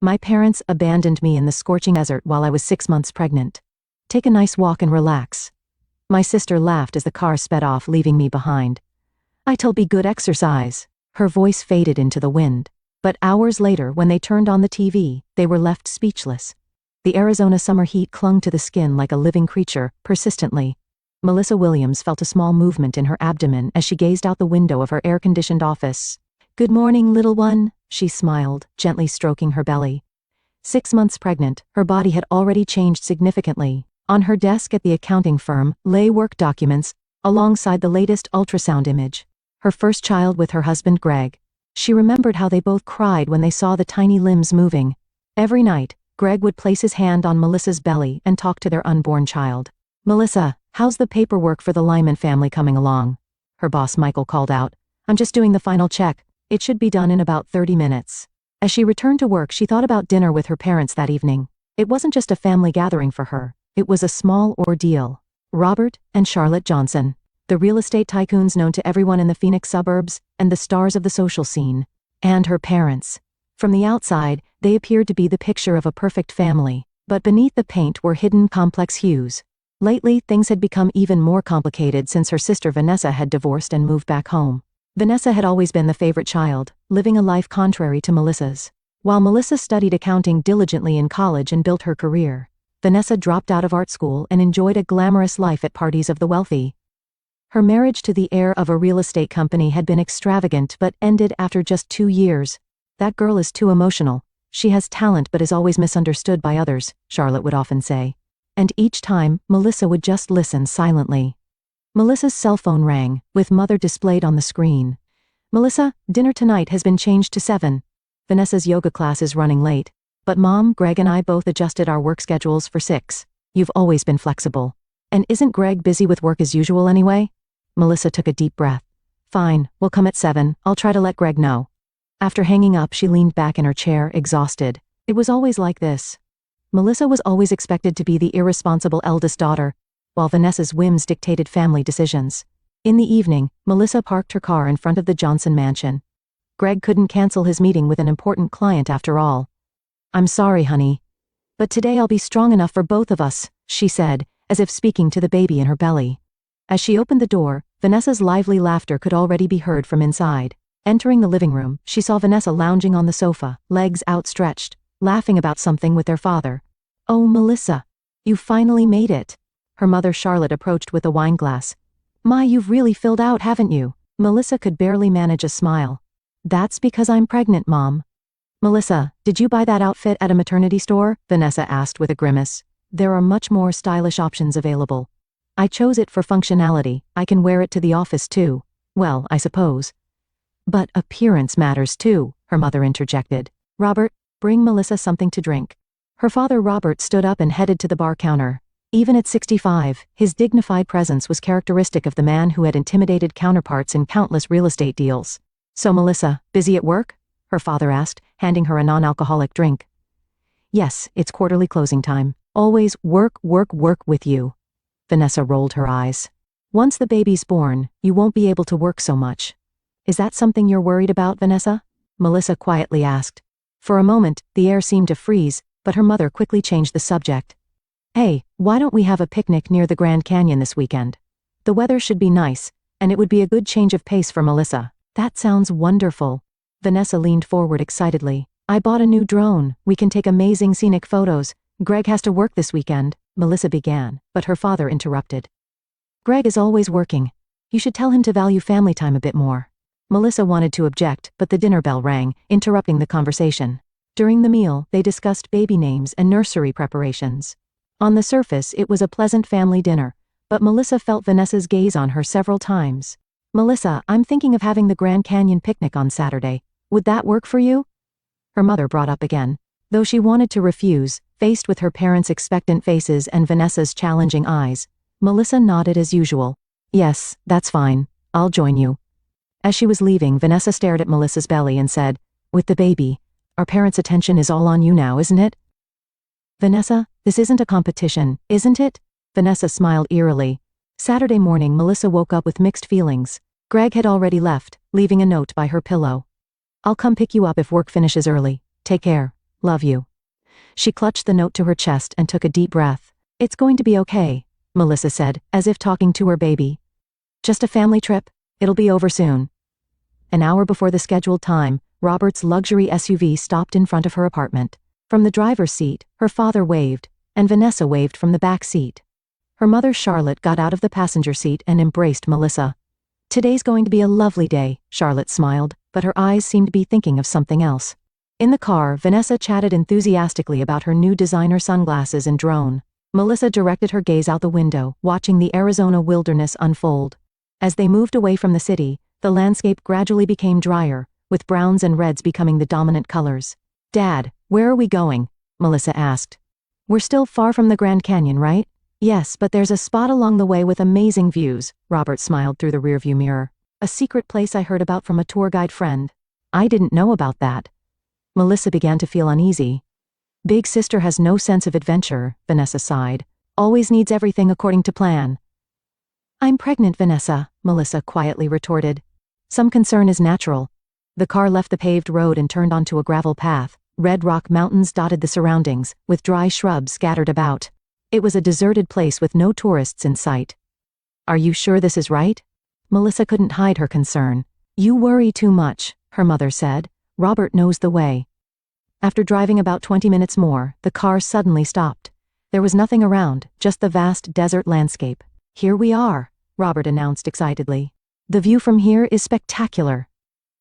My parents abandoned me in the scorching desert while I was 6 months pregnant. Take a nice walk and relax. My sister laughed as the car sped off, leaving me behind. It'll be good exercise. Her voice faded into the wind. But hours later, when they turned on the TV, they were left speechless. The Arizona summer heat clung to the skin like a living creature, persistently. Melissa Williams felt a small movement in her abdomen as she gazed out the window of her air-conditioned office. "Good morning, little one," she smiled, gently stroking her belly. 6 months pregnant, her body had already changed significantly. On her desk at the accounting firm lay work documents, alongside the latest ultrasound image. Her first child with her husband Greg. She remembered how they both cried when they saw the tiny limbs moving. Every night, Greg would place his hand on Melissa's belly and talk to their unborn child. "Melissa, how's the paperwork for the Lyman family coming along?" Her boss Michael called out. "I'm just doing the final check. It should be done in about 30 minutes. As she returned to work, she thought about dinner with her parents that evening. It wasn't just a family gathering for her. It was a small ordeal. Robert and Charlotte Johnson, the real estate tycoons known to everyone in the Phoenix suburbs, and the stars of the social scene. And her parents. From the outside, they appeared to be the picture of a perfect family. But beneath the paint were hidden complex hues. Lately, things had become even more complicated since her sister Vanessa had divorced and moved back home. Vanessa had always been the favorite child, living a life contrary to Melissa's. While Melissa studied accounting diligently in college and built her career, Vanessa dropped out of art school and enjoyed a glamorous life at parties of the wealthy. Her marriage to the heir of a real estate company had been extravagant but ended after just 2 years. "That girl is too emotional. She has talent but is always misunderstood by others," Charlotte would often say. And each time, Melissa would just listen silently. Melissa's cell phone rang, with Mother displayed on the screen. "Melissa, dinner tonight has been changed to 7. Vanessa's yoga class is running late. But Mom, Greg and I both adjusted our work schedules for 6. You've always been flexible. And isn't Greg busy with work as usual anyway?" Melissa took a deep breath. "Fine, we'll come at 7. I'll try to let Greg know." After hanging up, she leaned back in her chair, exhausted. It was always like this. Melissa was always expected to be the irresponsible eldest daughter, while Vanessa's whims dictated family decisions. In the evening, Melissa parked her car in front of the Johnson mansion. Greg couldn't cancel his meeting with an important client after all. "I'm sorry, honey. But today I'll be strong enough for both of us," she said, as if speaking to the baby in her belly. As she opened the door, Vanessa's lively laughter could already be heard from inside. Entering the living room, she saw Vanessa lounging on the sofa, legs outstretched, laughing about something with their father. "Oh, Melissa, you finally made it." Her mother Charlotte approached with a wine glass. "My, you've really filled out, haven't you?" Melissa could barely manage a smile. "That's because I'm pregnant, Mom." "Melissa, did you buy that outfit at a maternity store?" Vanessa asked with a grimace. "There are much more stylish options available. I chose it for functionality. I can wear it to the office too. Well, I suppose." "But appearance matters too," her mother interjected. "Robert, bring Melissa something to drink." Her father Robert stood up and headed to the bar counter. Even at 65, his dignified presence was characteristic of the man who had intimidated counterparts in countless real estate deals. "So Melissa, busy at work?" her father asked, handing her a non-alcoholic drink. "Yes, it's quarterly closing time. Always work, work, work with you." Vanessa rolled her eyes. "Once the baby's born, you won't be able to work so much." "Is that something you're worried about, Vanessa?" Melissa quietly asked. For a moment, the air seemed to freeze, but her mother quickly changed the subject. "Hey, why don't we have a picnic near the Grand Canyon this weekend? The weather should be nice, and it would be a good change of pace for Melissa." "That sounds wonderful." Vanessa leaned forward excitedly. "I bought a new drone. We can take amazing scenic photos. Greg has to work this weekend," Melissa began, but her father interrupted. "Greg is always working. You should tell him to value family time a bit more." Melissa wanted to object, but the dinner bell rang, interrupting the conversation. During the meal, they discussed baby names and nursery preparations. On the surface, it was a pleasant family dinner, but Melissa felt Vanessa's gaze on her several times. "Melissa, I'm thinking of having the Grand Canyon picnic on Saturday. Would that work for you?" Her mother brought up again. Though she wanted to refuse, faced with her parents' expectant faces and Vanessa's challenging eyes, Melissa nodded as usual. "Yes, that's fine. I'll join you." As she was leaving, Vanessa stared at Melissa's belly and said, "With the baby, our parents' attention is all on you now, isn't it?" "Vanessa, this isn't a competition, isn't it?" Vanessa smiled eerily. Saturday morning, Melissa woke up with mixed feelings. Greg had already left, leaving a note by her pillow. "I'll come pick you up if work finishes early. Take care, Love you. She clutched the note to her chest and took a deep breath. It's going to be okay, Melissa said, as if talking to her baby. Just a family trip. It'll be over soon. An hour before the scheduled time, Robert's luxury SUV stopped in front of her apartment. From the driver's seat, her father waved, and Vanessa waved from the back seat. Her mother Charlotte got out of the passenger seat and embraced Melissa. Today's going to be a lovely day, Charlotte smiled, but her eyes seemed to be thinking of something else. In the car, Vanessa chatted enthusiastically about her new designer sunglasses and drone. Melissa directed her gaze out the window, watching the Arizona wilderness unfold. As they moved away from the city, the landscape gradually became drier, with browns and reds becoming the dominant colors. Dad, where are we going? Melissa asked. We're still far from the Grand Canyon, right? Yes, but there's a spot along the way with amazing views, Robert smiled through the rearview mirror. A secret place I heard about from a tour guide friend. I didn't know about that. Melissa began to feel uneasy. Big sister has no sense of adventure, Vanessa sighed. Always needs everything according to plan. I'm pregnant, Vanessa, Melissa quietly retorted. Some concern is natural. The car left the paved road and turned onto a gravel path. Red rock mountains dotted the surroundings, with dry shrubs scattered about. It was a deserted place with no tourists in sight. Are you sure this is right? Melissa couldn't hide her concern. You worry too much, her mother said. Robert knows the way. After driving about 20 minutes more, the car suddenly stopped. There was nothing around, just the vast desert landscape. Here we are, Robert announced excitedly. The view from here is spectacular.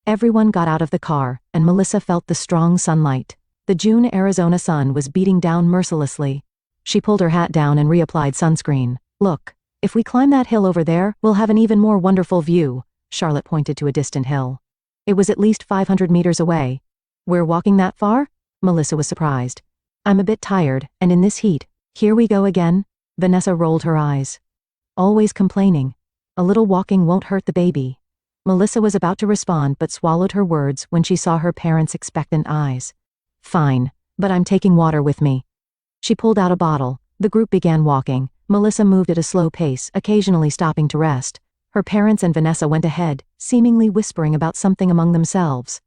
Everyone got out of the car, and Melissa felt the strong sunlight. The June Arizona sun was beating down mercilessly. She pulled her hat down and reapplied sunscreen. Look, if we climb that hill over there, we'll have an even more wonderful view, Charlotte pointed to a distant hill. It was at least 500 meters away. We're walking that far? Melissa was surprised. I'm a bit tired, and in this heat. Here we go again? Vanessa rolled her eyes. Always complaining. A little walking won't hurt the baby. Melissa was about to respond but swallowed her words when she saw her parents' expectant eyes. Fine, but I'm taking water with me. She pulled out a bottle. The group began walking. Melissa moved at a slow pace, occasionally stopping to rest. Her parents and Vanessa went ahead, seemingly whispering about something among themselves.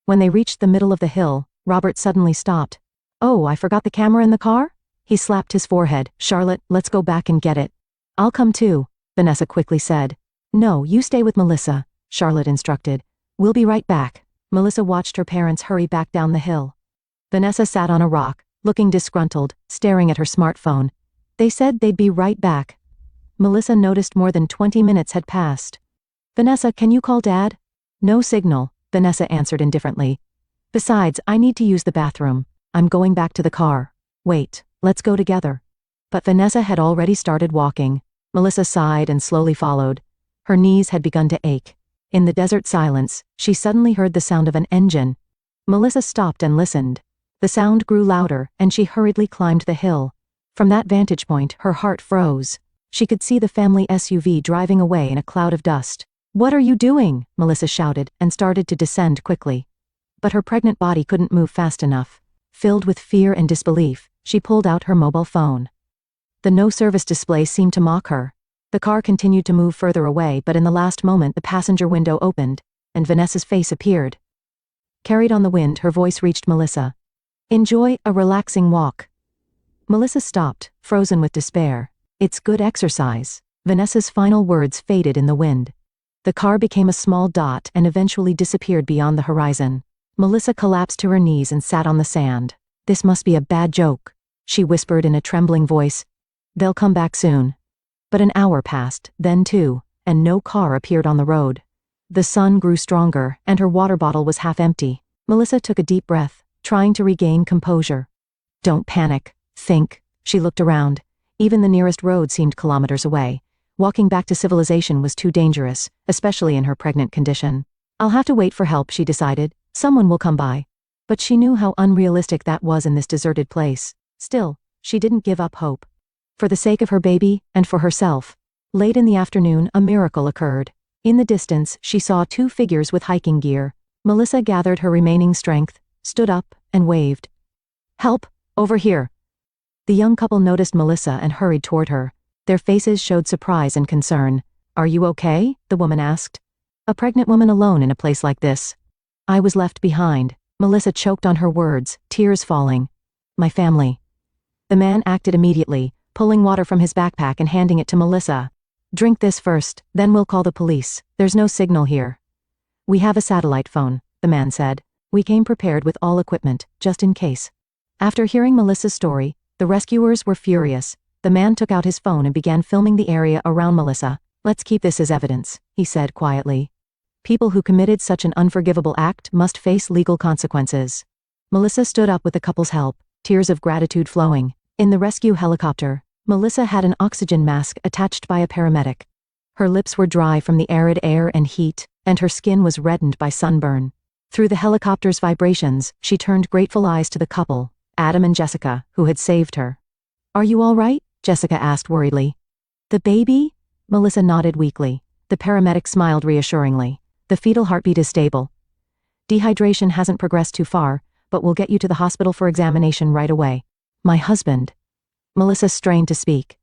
When they reached the middle of the hill, Robert suddenly stopped. Oh, I forgot the camera in the car? He slapped his forehead. Charlotte, let's go back and get it. I'll come too, Vanessa quickly said. No, you stay with Melissa, Charlotte instructed. We'll be right back. Melissa watched her parents hurry back down the hill. Vanessa sat on a rock, looking disgruntled, staring at her smartphone. They said they'd be right back. Melissa noticed more than 20 minutes had passed. Vanessa, can you call Dad? No signal, Vanessa answered indifferently. Besides, I need to use the bathroom. I'm going back to the car. Wait, let's go together. But Vanessa had already started walking. Melissa sighed and slowly followed. Her knees had begun to ache. In the desert silence, she suddenly heard the sound of an engine. Melissa stopped and listened. The sound grew louder, and she hurriedly climbed the hill. From that vantage point, her heart froze. She could see the family SUV driving away in a cloud of dust. What are you doing? Melissa shouted, and started to descend quickly. But her pregnant body couldn't move fast enough. Filled with fear and disbelief, she pulled out her mobile phone. The no-service display seemed to mock her. The car continued to move further away, but in the last moment the passenger window opened, and Vanessa's face appeared. Carried on the wind, her voice reached Melissa. Enjoy a relaxing walk. Melissa stopped, frozen with despair. It's good exercise. Vanessa's final words faded in the wind. The car became a small dot and eventually disappeared beyond the horizon. Melissa collapsed to her knees and sat on the sand. This must be a bad joke, she whispered in a trembling voice. They'll come back soon. But an hour passed, then two, and no car appeared on the road. The sun grew stronger, and her water bottle was half empty. Melissa took a deep breath, trying to regain composure. Don't panic. Think. She looked around. Even the nearest road seemed kilometers away. Walking back to civilization was too dangerous, especially in her pregnant condition. I'll have to wait for help, she decided. Someone will come by. But she knew how unrealistic that was in this deserted place. Still, she didn't give up hope. For the sake of her baby, and for herself. Late in the afternoon, a miracle occurred. In the distance, she saw two figures with hiking gear. Melissa gathered her remaining strength, stood up, and waved. Help! Over here! The young couple noticed Melissa and hurried toward her. Their faces showed surprise and concern. Are you okay? The woman asked. A pregnant woman alone in a place like this. I was left behind. Melissa choked on her words, tears falling. My family. The man acted immediately, pulling water from his backpack and handing it to Melissa. Drink this first, then we'll call the police. There's no signal here. We have a satellite phone, the man said. We came prepared with all equipment, just in case. After hearing Melissa's story, the rescuers were furious. The man took out his phone and began filming the area around Melissa. Let's keep this as evidence, he said quietly. People who committed such an unforgivable act must face legal consequences. Melissa stood up with the couple's help, tears of gratitude flowing. In the rescue helicopter, Melissa had an oxygen mask attached by a paramedic. Her lips were dry from the arid air and heat, and her skin was reddened by sunburn. Through the helicopter's vibrations, she turned grateful eyes to the couple, Adam and Jessica, who had saved her. Are you all right? Jessica asked worriedly. The baby? Melissa nodded weakly. The paramedic smiled reassuringly. The fetal heartbeat is stable. Dehydration hasn't progressed too far, but we'll get you to the hospital for examination right away. My husband. Melissa strained to speak.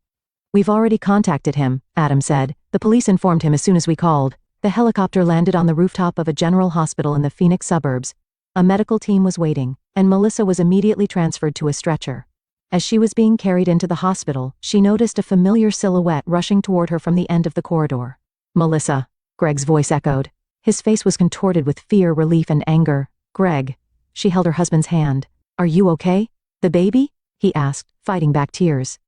We've already contacted him, Adam said. The police informed him as soon as we called. The helicopter landed on the rooftop of a general hospital in the Phoenix suburbs. A medical team was waiting, and Melissa was immediately transferred to a stretcher. As she was being carried into the hospital, she noticed a familiar silhouette rushing toward her from the end of the corridor. Melissa, Greg's voice echoed. His face was contorted with fear, relief, and anger. Greg. She held her husband's hand. Are you okay? The baby? He asked, fighting back tears.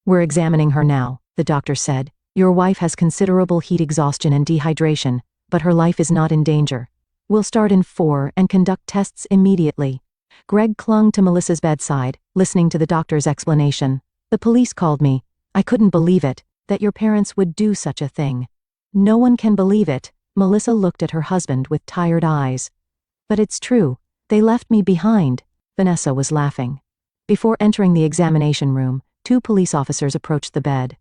We're examining her now, the doctor said. Your wife has considerable heat exhaustion and dehydration, but her life is not in danger. We'll start in 4 and conduct tests immediately. Greg clung to Melissa's bedside, listening to the doctor's explanation. The police called me. I couldn't believe it, that your parents would do such a thing. No one can believe it. Melissa looked at her husband with tired eyes. But it's true. They left me behind. Vanessa was laughing. Before entering the examination room, 2 police officers approached the bed.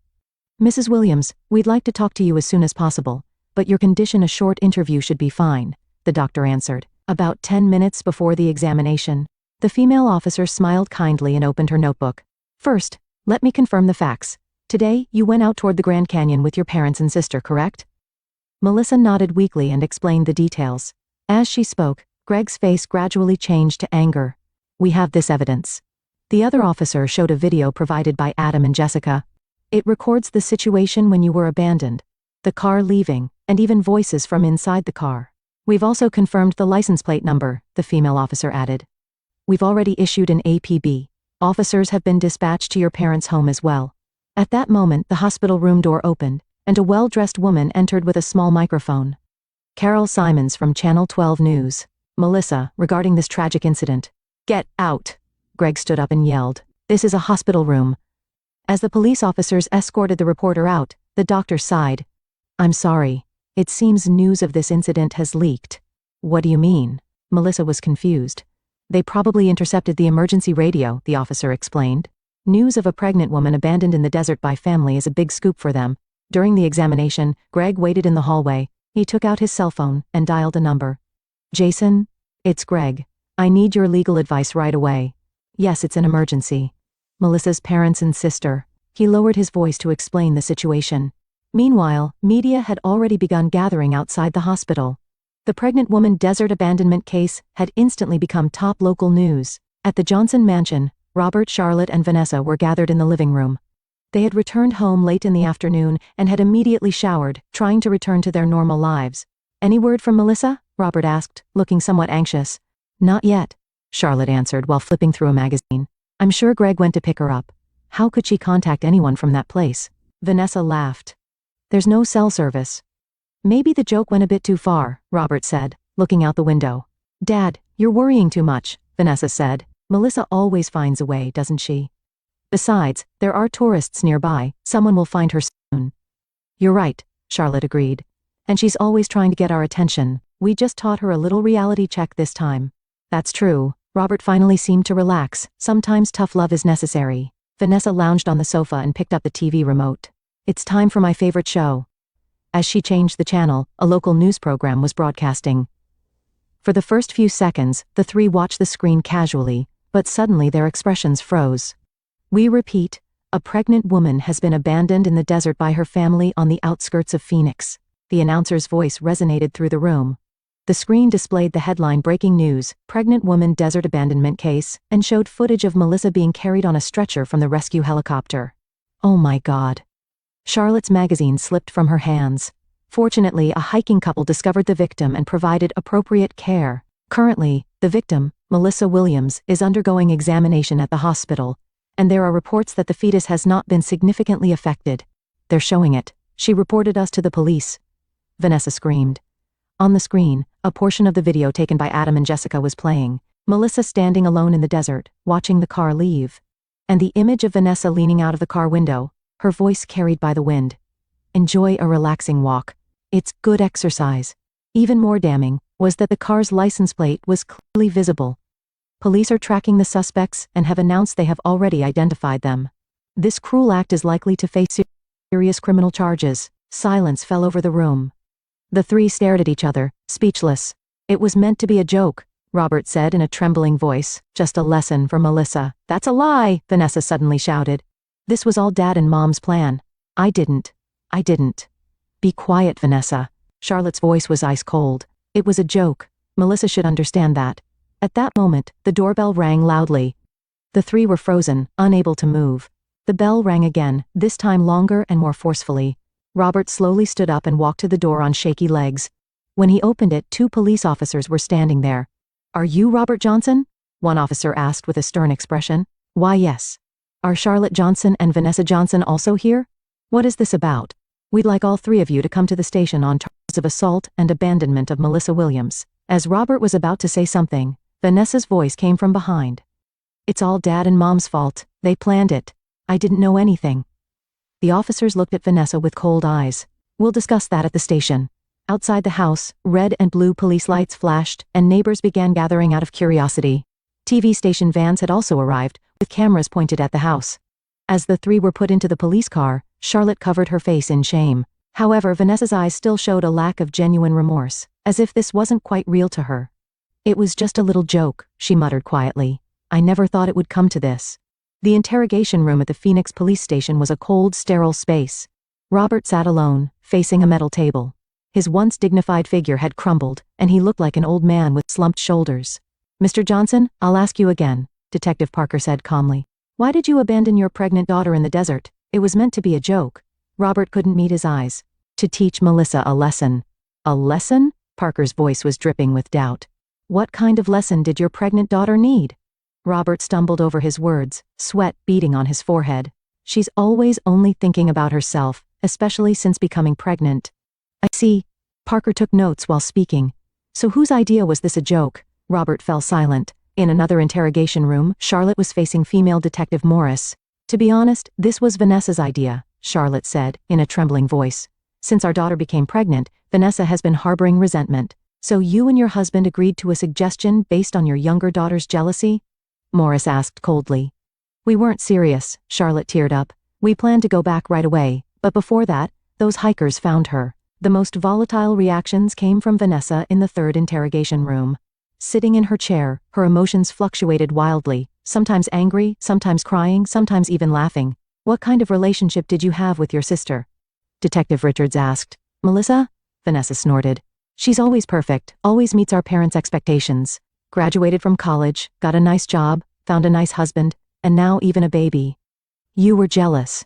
Mrs. Williams, we'd like to talk to you as soon as possible, but your condition, a short interview should be fine, the doctor answered. About 10 minutes before the examination, the female officer smiled kindly and opened her notebook. First, let me confirm the facts. Today, you went out toward the Grand Canyon with your parents and sister, correct? Melissa nodded weakly and explained the details. As she spoke, Greg's face gradually changed to anger. We have this evidence. The other officer showed a video provided by Adam and Jessica. It records the situation when you were abandoned, the car leaving, and even voices from inside the car. We've also confirmed the license plate number, the female officer added. We've already issued an APB. Officers have been dispatched to your parents' home as well. At that moment, the hospital room door opened, and a well-dressed woman entered with a small microphone. Carol Simons from Channel 12 News. Melissa, regarding this tragic incident. Get out! Greg stood up and yelled. This is a hospital room. As the police officers escorted the reporter out, the doctor sighed. I'm sorry. It seems news of this incident has leaked. What do you mean? Melissa was confused. They probably intercepted the emergency radio, the officer explained. News of a pregnant woman abandoned in the desert by family is a big scoop for them. During the examination, Greg waited in the hallway. He took out his cell phone and dialed a number. Jason? It's Greg. I need your legal advice right away. Yes, it's an emergency. Melissa's parents and sister. He lowered his voice to explain the situation. Meanwhile, media had already begun gathering outside the hospital. The pregnant woman desert abandonment case had instantly become top local news. At the Johnson mansion, Robert, Charlotte, and Vanessa were gathered in the living room. They had returned home late in the afternoon and had immediately showered, trying to return to their normal lives. Any word from Melissa? Robert asked, looking somewhat anxious. Not yet, Charlotte answered while flipping through a magazine. I'm sure Greg went to pick her up. How could she contact anyone from that place? Vanessa laughed. There's no cell service. Maybe the joke went a bit too far, Robert said, looking out the window. Dad, you're worrying too much, Vanessa said. Melissa always finds a way, doesn't she? Besides, there are tourists nearby. Someone will find her soon. You're right, Charlotte agreed. And she's always trying to get our attention. We just taught her a little reality check this time. That's true. Robert finally seemed to relax. Sometimes tough love is necessary. Vanessa lounged on the sofa and picked up the TV remote. It's time for my favorite show. As she changed the channel, a local news program was broadcasting. For the first few seconds, the three watched the screen casually, but suddenly their expressions froze. We repeat, a pregnant woman has been abandoned in the desert by her family on the outskirts of Phoenix. The announcer's voice resonated through the room. The screen displayed the headline "Breaking News, Pregnant Woman Desert Abandonment Case," and showed footage of Melissa being carried on a stretcher from the rescue helicopter. Oh my God. Charlotte's magazine slipped from her hands. Fortunately, a hiking couple discovered the victim and provided appropriate care. Currently, the victim, Melissa Williams, is undergoing examination at the hospital, and there are reports that the fetus has not been significantly affected. They're showing it. She reported us to the police. Vanessa screamed. On the screen, a portion of the video taken by Adam and Jessica was playing. Melissa standing alone in the desert, watching the car leave. And the image of Vanessa leaning out of the car window, her voice carried by the wind. Enjoy a relaxing walk. It's good exercise. Even more damning was that the car's license plate was clearly visible. Police are tracking the suspects and have announced they have already identified them. This cruel act is likely to face serious criminal charges. Silence fell over the room. The three stared at each other, speechless. It was meant to be a joke, Robert said in a trembling voice. Just a lesson for Melissa. That's a lie, Vanessa suddenly shouted. This was all Dad and Mom's plan. I didn't. Be quiet, Vanessa. Charlotte's voice was ice cold. It was a joke. Melissa should understand that. At that moment, the doorbell rang loudly. The three were frozen, unable to move. The bell rang again, this time longer and more forcefully. Robert slowly stood up and walked to the door on shaky legs. When he opened it, 2 police officers were standing there. Are you Robert Johnson? One officer asked with a stern expression. Why, yes. Are Charlotte Johnson and Vanessa Johnson also here? What is this about? We'd like all 3 of you to come to the station on charges of assault and abandonment of Melissa Williams. As Robert was about to say something, Vanessa's voice came from behind. It's all Dad and Mom's fault. They planned it. I didn't know anything. The officers looked at Vanessa with cold eyes. We'll discuss that at the station. Outside the house, red and blue police lights flashed, and neighbors began gathering out of curiosity. TV station vans had also arrived, with cameras pointed at the house. As the 3 were put into the police car, Charlotte covered her face in shame. However, Vanessa's eyes still showed a lack of genuine remorse, as if this wasn't quite real to her. It was just a little joke, she muttered quietly. I never thought it would come to this. The interrogation room at the Phoenix police station was a cold, sterile space. Robert sat alone, facing a metal table. His once dignified figure had crumbled, and he looked like an old man with slumped shoulders. Mr. Johnson, I'll ask you again, Detective Parker said calmly. Why did you abandon your pregnant daughter in the desert? It was meant to be a joke. Robert couldn't meet his eyes. To teach Melissa a lesson. A lesson? Parker's voice was dripping with doubt. What kind of lesson did your pregnant daughter need? Robert stumbled over his words, sweat beading on his forehead. She's always only thinking about herself, especially since becoming pregnant. I see. Parker took notes while speaking. So whose idea was this a joke? Robert fell silent. In another interrogation room, Charlotte was facing female Detective Morris. To be honest, this was Vanessa's idea, Charlotte said, in a trembling voice. Since our daughter became pregnant, Vanessa has been harboring resentment. So you and your husband agreed to a suggestion based on your younger daughter's jealousy? Morris asked coldly. We weren't serious, Charlotte teared up. We planned to go back right away, but before that, those hikers found her. The most volatile reactions came from Vanessa in the 3rd interrogation room. Sitting in her chair, her emotions fluctuated wildly, sometimes angry, sometimes crying, sometimes even laughing. What kind of relationship did you have with your sister? Detective Richards asked. Melissa? Vanessa snorted. She's always perfect, always meets our parents' expectations. Graduated from college, got a nice job, found a nice husband, and now even a baby. You were jealous.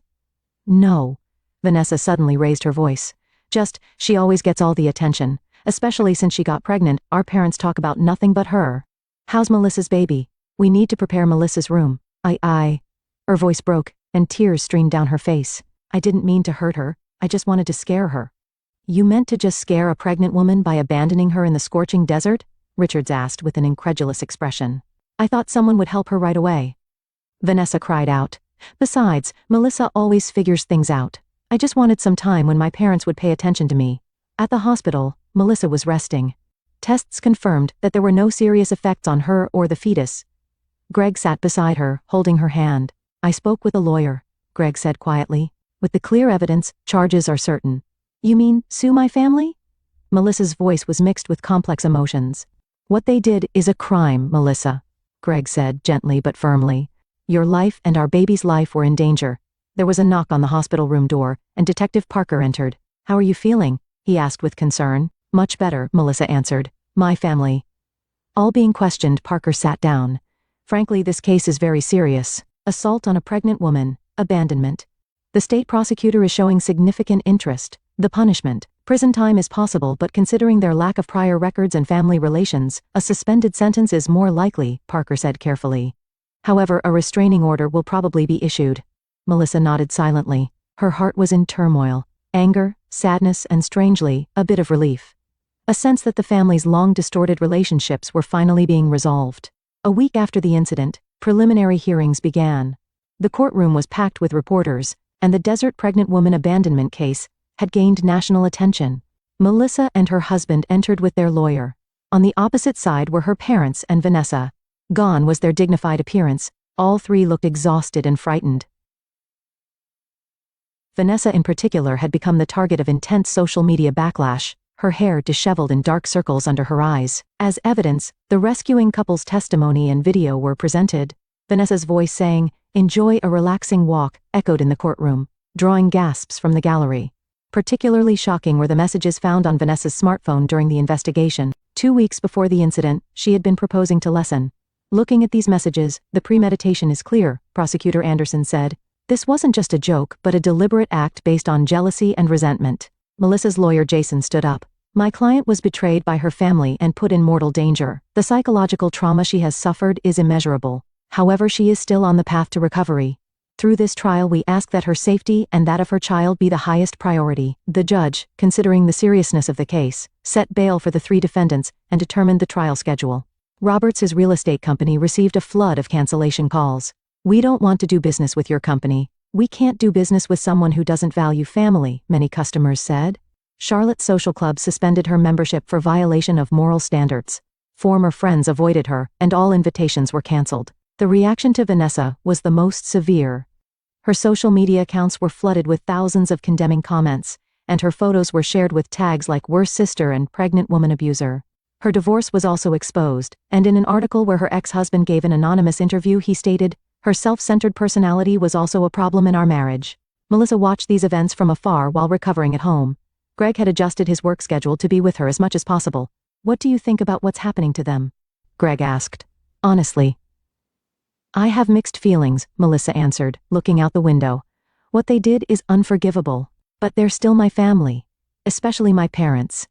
No. Vanessa suddenly raised her voice. Just, she always gets all the attention. Especially since she got pregnant, our parents talk about nothing but her. How's Melissa's baby? We need to prepare Melissa's room. Her voice broke, and tears streamed down her face. I didn't mean to hurt her, I just wanted to scare her. You meant to just scare a pregnant woman by abandoning her in the scorching desert? Richards asked with an incredulous expression. I thought someone would help her right away. Vanessa cried out. Besides, Melissa always figures things out. I just wanted some time when my parents would pay attention to me. At the hospital, Melissa was resting. Tests confirmed that there were no serious effects on her or the fetus. Greg sat beside her, holding her hand. I spoke with a lawyer, Greg said quietly. With the clear evidence, charges are certain. You mean, sue my family? Melissa's voice was mixed with complex emotions. What they did is a crime, Melissa, Greg said gently but firmly. Your life and our baby's life were in danger. There was a knock on the hospital room door, and Detective Parker entered. How are you feeling? He asked with concern. Much better, Melissa answered. My family. All being questioned, Parker sat down. Frankly, this case is very serious. Assault on a pregnant woman, abandonment. The state prosecutor is showing significant interest. The punishment, prison time is possible, but considering their lack of prior records and family relations, a suspended sentence is more likely, Parker said carefully. However, a restraining order will probably be issued. Melissa nodded silently. Her heart was in turmoil. Anger, sadness, and strangely, a bit of relief. A sense that the family's long distorted relationships were finally being resolved. A week after the incident, preliminary hearings began. The courtroom was packed with reporters, and the desert pregnant woman abandonment case had gained national attention. Melissa and her husband entered with their lawyer. On the opposite side were her parents and Vanessa. Gone was their dignified appearance. All three looked exhausted and frightened. Vanessa in particular had become the target of intense social media backlash, her hair disheveled in dark circles under her eyes. As evidence, the rescuing couple's testimony and video were presented. Vanessa's voice saying, "Enjoy a relaxing walk," echoed in the courtroom, drawing gasps from the gallery. Particularly shocking were the messages found on Vanessa's smartphone during the investigation. 2 weeks before the incident, she had been proposing to lessen. Looking at these messages, the premeditation is clear, Prosecutor Anderson said. This wasn't just a joke, but a deliberate act based on jealousy and resentment. Melissa's lawyer Jason stood up. My client was betrayed by her family and put in mortal danger. The psychological trauma she has suffered is immeasurable. However, she is still on the path to recovery. Through this trial, we ask that her safety and that of her child be the highest priority. The judge, considering the seriousness of the case, set bail for the 3 defendants and determined the trial schedule. Roberts' real estate company received a flood of cancellation calls. We don't want to do business with your company. We can't do business with someone who doesn't value family, many customers said. Charlotte's social club suspended her membership for violation of moral standards. Former friends avoided her, and all invitations were canceled. The reaction to Vanessa was the most severe. Her social media accounts were flooded with thousands of condemning comments, and her photos were shared with tags like worst sister and pregnant woman abuser. Her divorce was also exposed, and in an article where her ex-husband gave an anonymous interview, he stated, "Her self-centered personality was also a problem in our marriage." Melissa watched these events from afar while recovering at home. Greg had adjusted his work schedule to be with her as much as possible. What do you think about what's happening to them? Greg asked. Honestly, I have mixed feelings, Melissa answered, looking out the window. What they did is unforgivable, but they're still my family, especially my parents.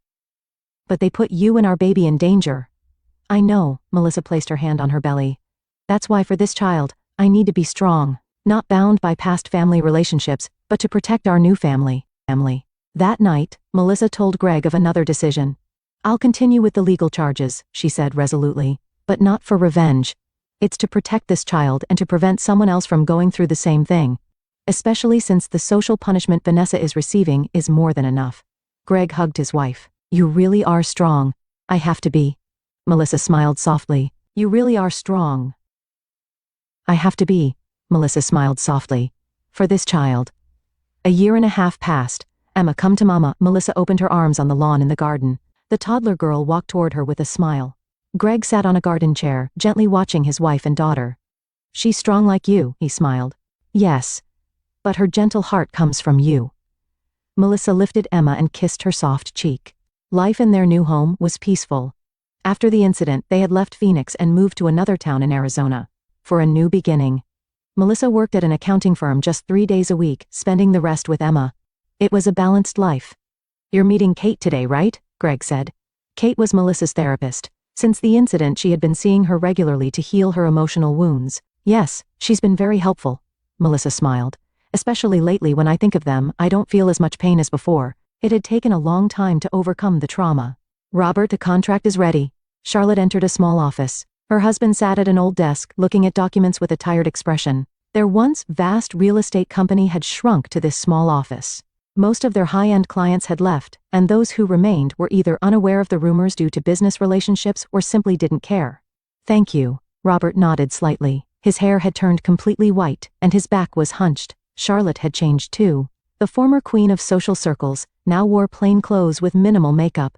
But they put you and our baby in danger. I know, Melissa placed her hand on her belly. That's why for this child, I need to be strong, not bound by past family relationships, but to protect our new family. That night, Melissa told Greg of another decision. I'll continue with the legal charges, she said resolutely, but not for revenge. It's to protect this child and to prevent someone else from going through the same thing. Especially since the social punishment Vanessa is receiving is more than enough. Greg hugged his wife. You really are strong. I have to be. Melissa smiled softly. You really are strong. I have to be. Melissa smiled softly. For this child. A year and a half passed. Emma, come to Mama. Melissa opened her arms on the lawn in the garden. The toddler girl walked toward her with a smile. Greg sat on a garden chair, gently watching his wife and daughter. She's strong like you, he smiled. Yes. But her gentle heart comes from you. Melissa lifted Emma and kissed her soft cheek. Life in their new home was peaceful. After the incident, they had left Phoenix and moved to another town in Arizona. For a new beginning. Melissa worked at an accounting firm just 3 days a week, spending the rest with Emma. It was a balanced life. You're meeting Kate today, right? Greg said. Kate was Melissa's therapist. Since the incident, she had been seeing her regularly to heal her emotional wounds. Yes, she's been very helpful. Melissa smiled. Especially lately when I think of them, I don't feel as much pain as before. It had taken a long time to overcome the trauma. Robert, the contract is ready. Charlotte entered a small office. Her husband sat at an old desk, looking at documents with a tired expression. Their once vast real estate company had shrunk to this small office. Most of their high-end clients had left, and those who remained were either unaware of the rumors due to business relationships or simply didn't care. Thank you. Robert nodded slightly. His hair had turned completely white, and his back was hunched. Charlotte had changed too. The former queen of social circles now wore plain clothes with minimal makeup.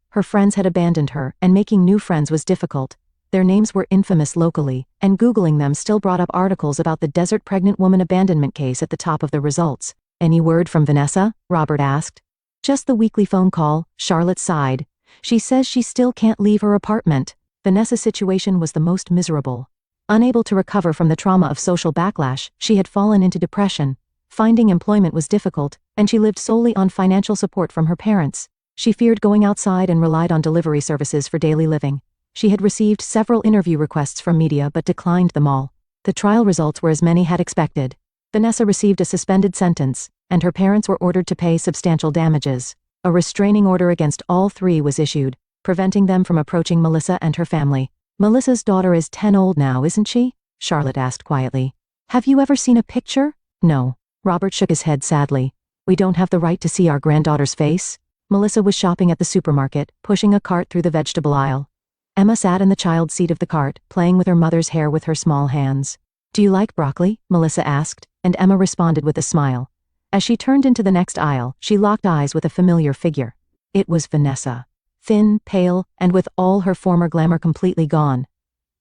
Her friends had abandoned her, and making new friends was difficult. Their names were infamous locally, and Googling them still brought up articles about the desert pregnant woman abandonment case at the top of the results. Any word from Vanessa? Robert asked. Just the weekly phone call, Charlotte sighed. She says she still can't leave her apartment. Vanessa's situation was the most miserable. Unable to recover from the trauma of social backlash, she had fallen into depression. Finding employment was difficult, and she lived solely on financial support from her parents. She feared going outside and relied on delivery services for daily living. She had received several interview requests from media but declined them all. The trial results were as many had expected. Vanessa received a suspended sentence, and her parents were ordered to pay substantial damages. A restraining order against all three was issued, preventing them from approaching Melissa and her family. Melissa's daughter is 10 old now, isn't she? Charlotte asked quietly. Have you ever seen a picture? No. Robert shook his head sadly. We don't have the right to see our granddaughter's face. Melissa was shopping at the supermarket, pushing a cart through the vegetable aisle. Emma sat in the child's seat of the cart, playing with her mother's hair with her small hands. Do you like broccoli? Melissa asked, and Emma responded with a smile. As she turned into the next aisle, she locked eyes with a familiar figure. It was Vanessa. Thin, pale, and with all her former glamour completely gone.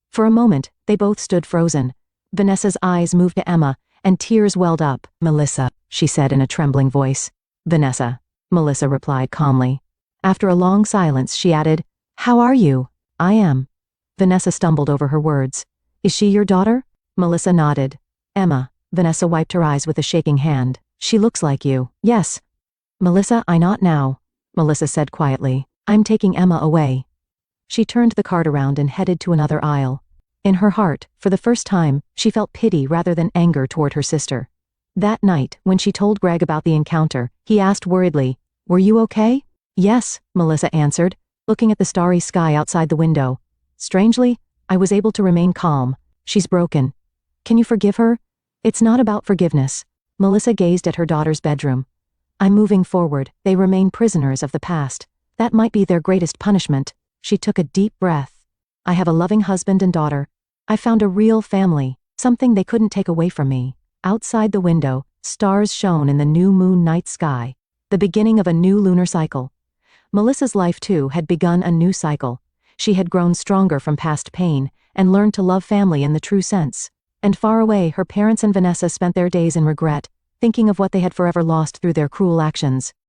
For a moment, they both stood frozen. Vanessa's eyes moved to Emma, and tears welled up. Melissa, she said in a trembling voice. Vanessa, Melissa replied calmly. After a long silence, she added, How are you? I am. Vanessa stumbled over her words. Is she your daughter? Melissa nodded. Emma, Vanessa wiped her eyes with a shaking hand. She looks like you. Yes. Melissa, I not now, Melissa said quietly. I'm taking Emma away. She turned the cart around and headed to another aisle. In her heart, for the first time, she felt pity rather than anger toward her sister. That night, when she told Greg about the encounter, he asked worriedly, Were you okay? Yes, Melissa answered, looking at the starry sky outside the window. Strangely, I was able to remain calm. She's broken. Can you forgive her? It's not about forgiveness. Melissa gazed at her daughter's bedroom. I'm moving forward. They remain prisoners of the past. That might be their greatest punishment. She took a deep breath. I have a loving husband and daughter. I found a real family, something they couldn't take away from me. Outside the window, stars shone in the new moon night sky, the beginning of a new lunar cycle. Melissa's life, too, had begun a new cycle. She had grown stronger from past pain and learned to love family in the true sense. And far away, her parents and Vanessa spent their days in regret, thinking of what they had forever lost through their cruel actions.